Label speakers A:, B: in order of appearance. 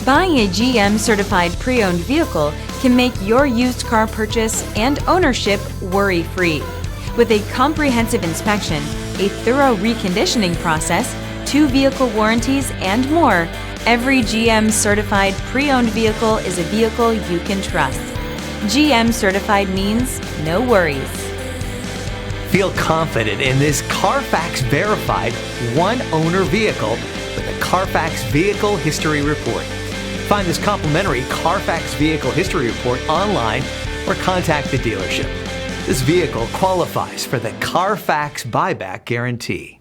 A: Buying a GM certified pre-owned vehicle can make your used car purchase and ownership worry-free. With a comprehensive inspection, a thorough reconditioning process, 2 vehicle warranties, and more, every GM certified pre-owned vehicle is a vehicle you can trust. GM certified means no worries.
B: Feel confident in this Carfax verified one-owner vehicle with a Carfax Vehicle History Report. Find this complimentary Carfax Vehicle History Report online or contact the dealership. This vehicle qualifies for the Carfax Buyback Guarantee.